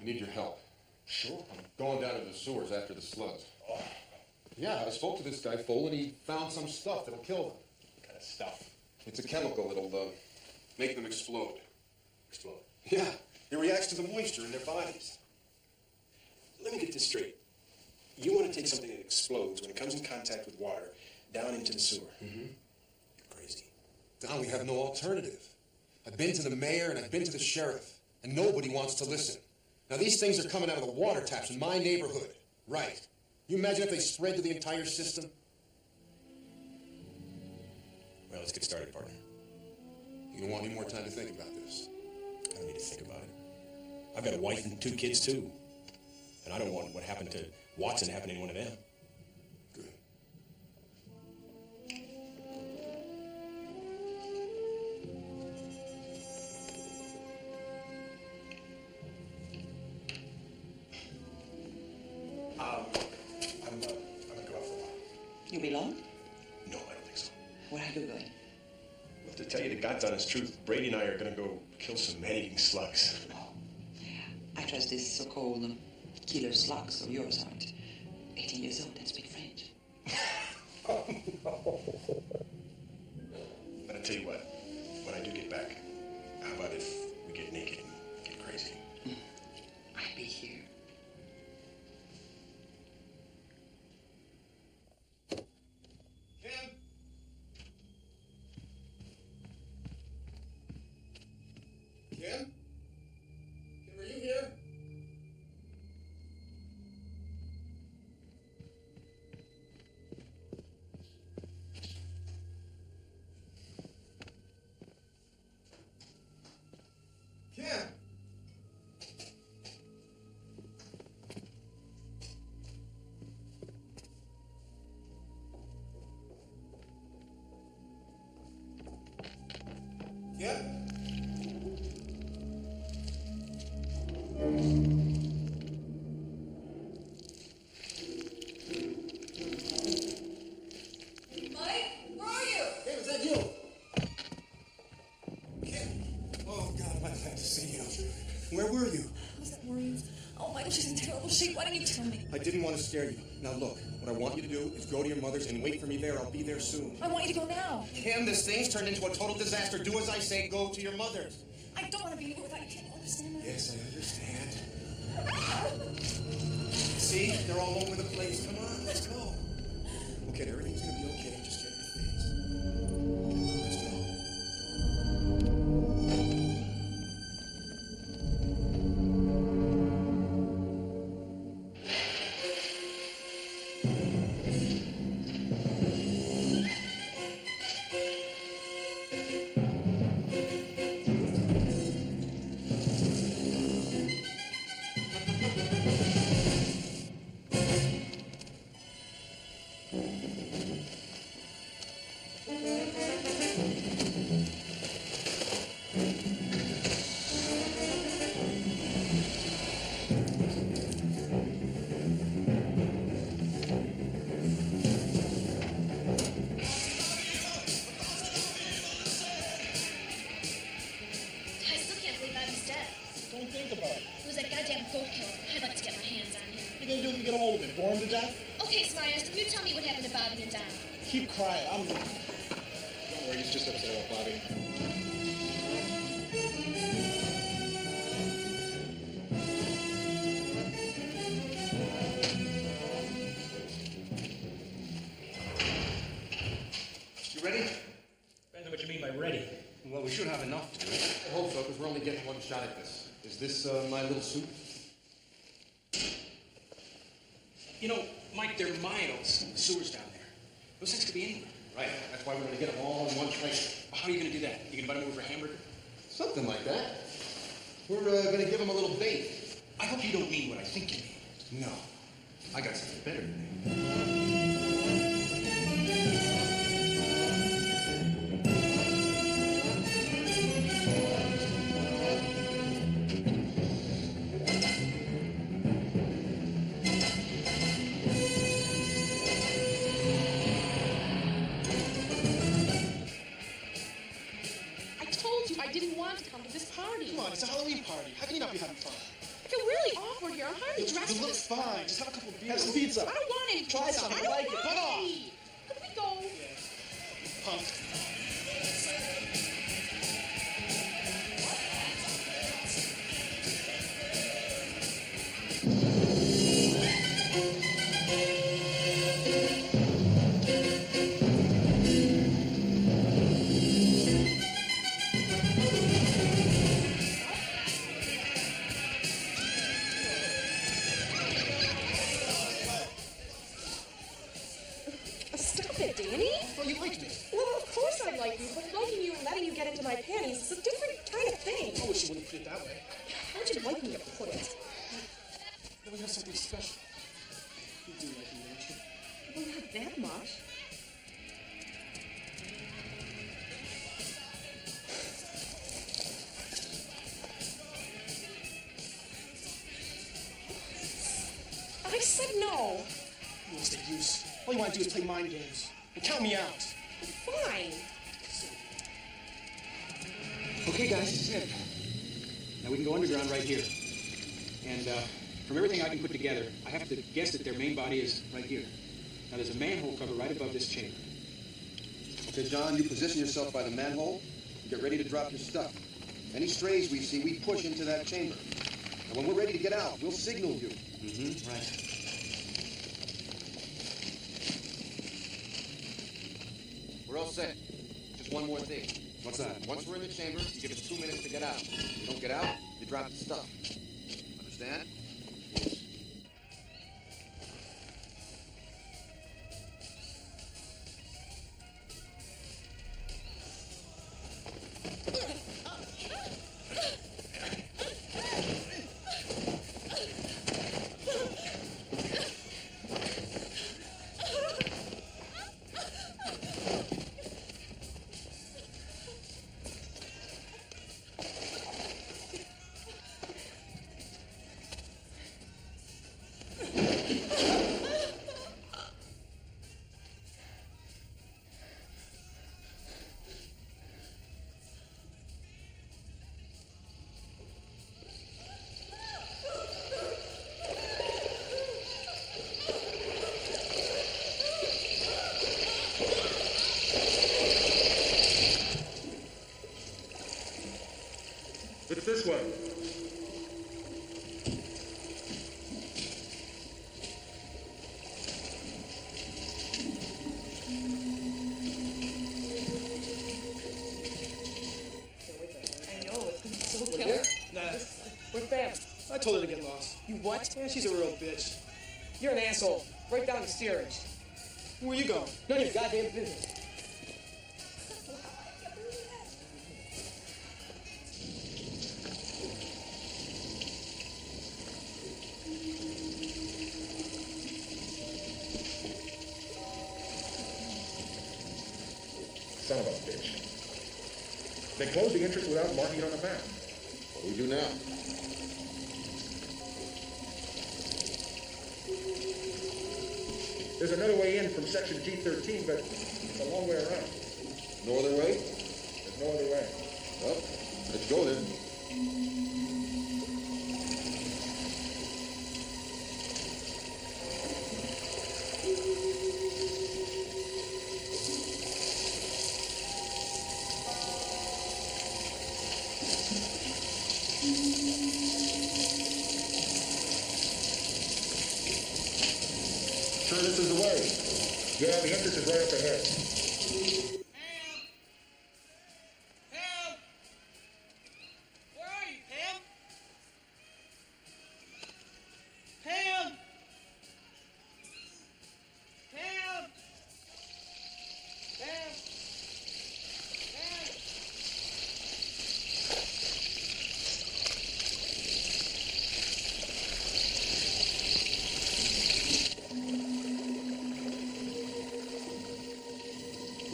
Speaker 15: need your help.
Speaker 2: Sure.
Speaker 15: I'm going down to the sewers after the slugs. Oh. Yeah, I spoke to this guy, Fole, and he found some stuff that'll kill them.
Speaker 2: What kind of stuff?
Speaker 15: It's a chemical that'll make them explode.
Speaker 2: Explode.
Speaker 15: Yeah, it reacts to the moisture in their bodies.
Speaker 8: Let me get this straight. You want to take something that explodes when it comes in contact with water down into the sewer.
Speaker 15: Mm-hmm.
Speaker 8: You're crazy.
Speaker 15: Don, we have no alternative. I've been to the mayor and I've been to the sheriff, and nobody wants to listen. Now, these things are coming out of the water taps in my neighborhood. Right. You imagine if they spread to the entire system?
Speaker 8: Well, let's get started, partner.
Speaker 15: You don't want any more time to think about this?
Speaker 8: I don't need to think about it. I've got a wife and 2 kids, too. And I don't want what happened to Watson to happen to any one of them.
Speaker 15: Good.
Speaker 8: I'm gonna go out for a while.
Speaker 6: You belong?
Speaker 8: No, I don't think so.
Speaker 6: Where are you going?
Speaker 8: Well, to tell you the God's honest truth, Brady and I are gonna go kill some man-eating slugs.
Speaker 6: I trust these so-called killer slugs of yours aren't 18 years old and speak French.
Speaker 8: Oh, no. But I tell you what, when I do get back, how about if we get naked and get crazy?
Speaker 6: I'll be here.
Speaker 15: Kim? Kim? Kim, are you here? Kim? Yeah?
Speaker 13: Archie, why didn't you tell me?
Speaker 4: I didn't want to scare you. Now look, what I want you to do is go to your mother's and wait for me there. I'll be there soon.
Speaker 13: I want you to go now.
Speaker 4: Kim, this thing's turned into a total disaster. Do as I say, go to your mother's.
Speaker 13: I don't want to be here without you. Can't you understand that?
Speaker 4: Yes, I understand. See? They're all over the place. Come on, let's go. Okay, everything's gonna be okay. Just get your things. Let's go.
Speaker 16: Okay, Smartass, can you tell me what happened to Bobby and Don?
Speaker 9: Keep quiet. Don't
Speaker 1: worry, he's just upset about Bobby.
Speaker 8: You ready? Depends on what you mean by ready. Well, we should have enough to do it.
Speaker 5: I hope so, because we're only getting one shot at this. Is this my little suit?
Speaker 8: You know, Mike, there are miles in the sewers down there. Those things could be anywhere.
Speaker 5: Right. That's why we're going to get them all in one place.
Speaker 8: How are you going to do that? You going to invite them over for a hamburger?
Speaker 5: Something like that. We're going to give them a little bait.
Speaker 8: I hope you don't mean what I think you mean.
Speaker 5: No. I got something better than that.
Speaker 9: It's a Halloween party. How can you not be having fun?
Speaker 14: I feel really awkward here. I'm hardly dressed.
Speaker 9: You look fine. Just have a couple of beers.
Speaker 14: Have
Speaker 9: some pizza.
Speaker 14: I don't want any
Speaker 9: Try
Speaker 14: pizza.
Speaker 9: some.
Speaker 14: I
Speaker 9: I
Speaker 14: don't
Speaker 9: like it.
Speaker 14: want
Speaker 9: Come on.
Speaker 14: any. Could we go?
Speaker 9: Punk.
Speaker 14: Stop it, Danny.
Speaker 9: Well, you liked me.
Speaker 14: Well, of course I like you, but liking you and letting you get into my panties is a different kind of thing.
Speaker 9: I wish you wouldn't put it that way.
Speaker 14: How'd you like me to put it?
Speaker 9: Then we have something special. You do like me, don't you?
Speaker 14: Well, not that much. I said no.
Speaker 9: What's the use? All you want to do is play mind games. And count me out.
Speaker 14: Fine.
Speaker 8: Okay, guys, this is it. Now we can go underground right here. And from everything I can put together, I have to guess that their main body is right here. Now there's a manhole cover right above this chamber.
Speaker 4: Okay, John, you position yourself by the manhole and get ready to drop your stuff. Any strays we see, we push into that chamber. And when we're ready to get out, we'll signal you.
Speaker 8: Mm-hmm, right.
Speaker 5: We're all set. Just one more thing.
Speaker 4: What's that?
Speaker 5: Once we're in the chamber, you give us 2 minutes to get out. If you don't get out, you drop the stuff. Understand?
Speaker 9: told her to get lost.
Speaker 8: You what?
Speaker 9: Yeah, she's a real bitch.
Speaker 8: You're an asshole. Right down the steerage.
Speaker 9: Where you going?
Speaker 8: None of your goddamn business.
Speaker 2: Son of a bitch. They closed the entrance without marking it on the map.
Speaker 5: What do we do now?
Speaker 2: There's another way in from section G13, but it's a long way around.
Speaker 5: No other way?
Speaker 2: There's no other way.
Speaker 5: Well, let's go then.
Speaker 2: Sure, this is the way. Yeah, the entrance is right up ahead.
Speaker 7: Pam! Where are you, Pam? Pam! Pam! Pam! Pam!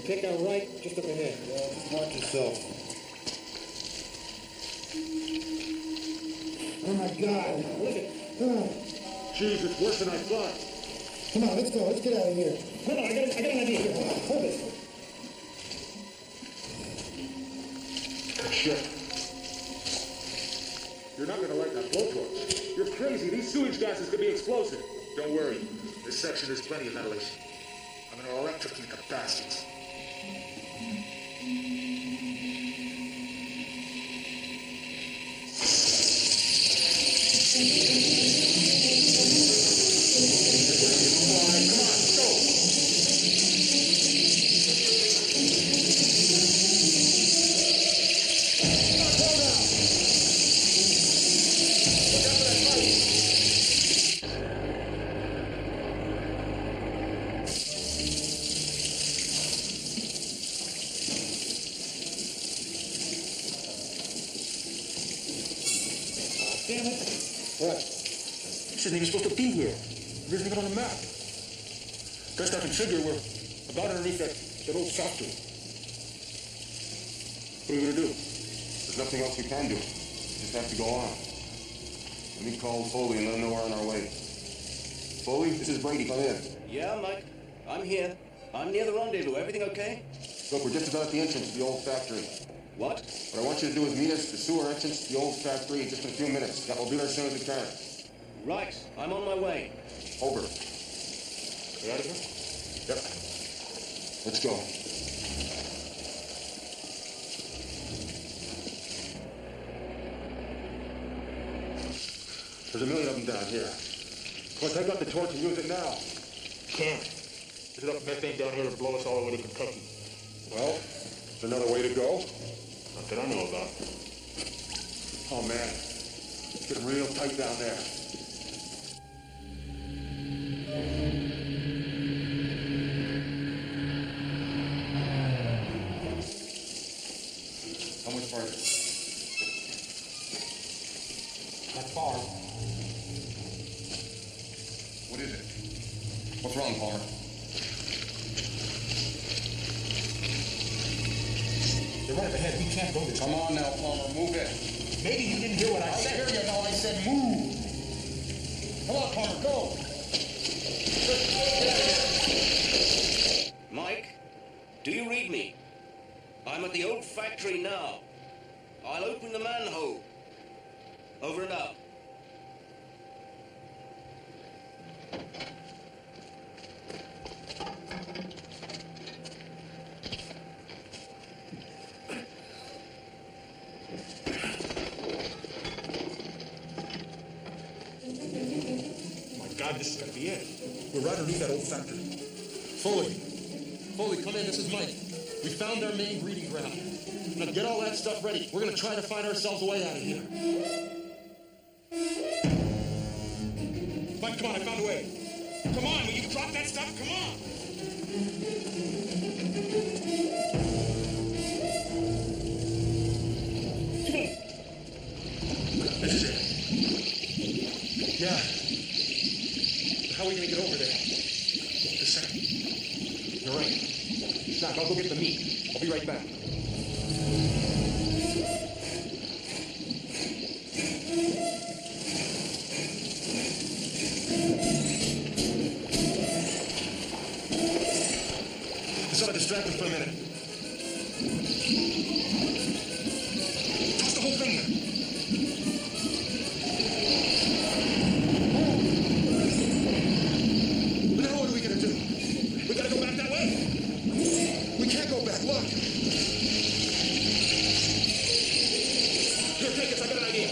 Speaker 9: Take our right, just up ahead.
Speaker 15: Well, just watch yourself.
Speaker 9: Oh my God! Look at.
Speaker 2: Jeez, it's worse than I thought.
Speaker 9: Come on, let's go. Let's get out of here. Hold on, I got an idea here. Hold it.
Speaker 2: Shit. You're not gonna light that blowtorch. You're crazy. These sewage gases could be explosive. Don't worry. This section has plenty of ventilation. I'm gonna electrocute the bastards.
Speaker 9: Damn it.
Speaker 2: What? This isn't even supposed to be here. It isn't even on the map. Best I can figure, we're about underneath that old factory. What are we gonna do?
Speaker 15: There's nothing else we can do. We just have to go on. Let me call Foley and let him know we're on our way. Foley, this is Brady. Come in.
Speaker 18: Yeah, Mike. I'm here. I'm near the rendezvous. Everything okay?
Speaker 15: Look, we're just about at the entrance to the old factory.
Speaker 18: What?
Speaker 15: What I want you to do is meet us at the sewer entrance to the old factory in just a few minutes. That will be there as soon as we can.
Speaker 18: Right. I'm on my way.
Speaker 15: Over.
Speaker 2: You out of here?
Speaker 15: Yep. Let's go.
Speaker 2: There's a million of them down here. Come on, take out the torch and use it now. Can't. There's enough methane down here to blow us all the way to Kentucky.
Speaker 15: Well, there's another way to go.
Speaker 2: Not that I know about. Oh, man. It's getting real tight down there.
Speaker 15: How much farther?
Speaker 2: Not far.
Speaker 15: What is it? What's wrong, Palmer?
Speaker 2: They're right up ahead. We can't go this way.
Speaker 15: Come on now, Palmer. Move it.
Speaker 2: Maybe you didn't hear what I said.
Speaker 9: I hear you now. I said move. Come on, Palmer, go.
Speaker 18: Mike, do you read me? I'm at the old factory now. I'll open the manhole. Over and out.
Speaker 2: God, this is gonna be it. We're right underneath that old factory. Foley, come in. This is Mike. We found our main breeding ground. Now get all that stuff ready. We're gonna try to find ourselves a way out of here. Come on, I found a way. Come on, will you drop that stuff? Come on! This is it. Yeah. How are we gonna get over there? Just a second. You're right. Stop, I'll go get the meat. I'll be right back. This ought to distract them for a minute. Toss the whole thing here. What the hell are we gonna do? We gotta go back that way. We can't go back. Look. Here, take this. I got an idea.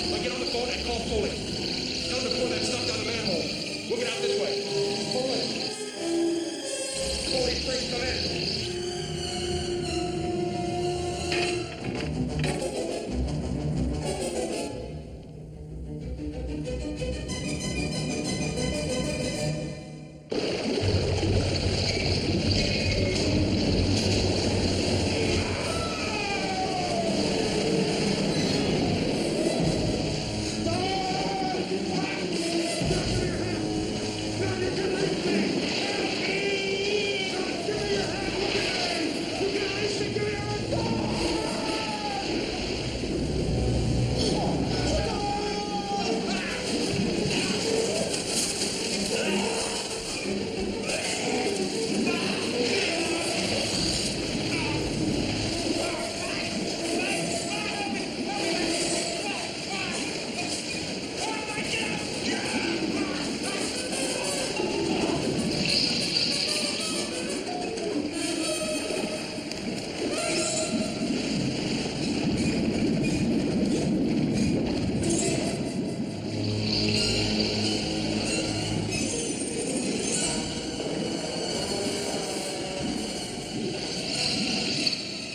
Speaker 2: Now get on the phone and call Foley. Tell him to pour that stuff down the manhole. We'll get out this way. Foley. Foley, please come in.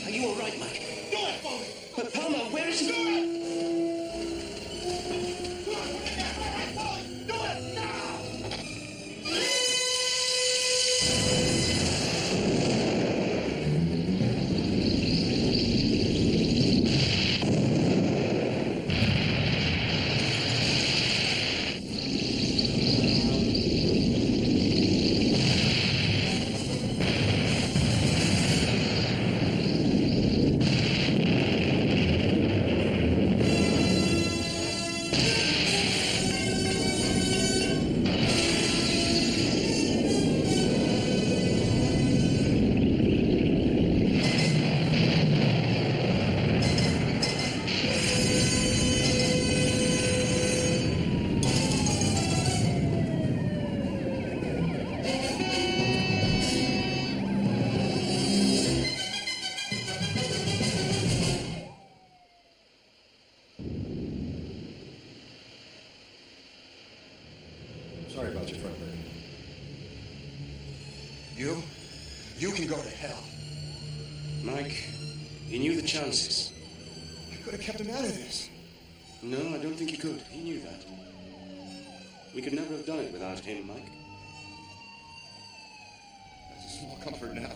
Speaker 18: Are you all right, Mike? Do it, Foley! But Palmer, where is he? Do it! Come on, put it down. All right, Foley! Do it now!
Speaker 2: Sorry about your front burner.
Speaker 4: You can go to hell.
Speaker 18: Mike, he knew the chances.
Speaker 4: I could have kept him out of this.
Speaker 18: No, I don't think he could. He knew that. We could never have done it without him, Mike.
Speaker 4: That's a small comfort now.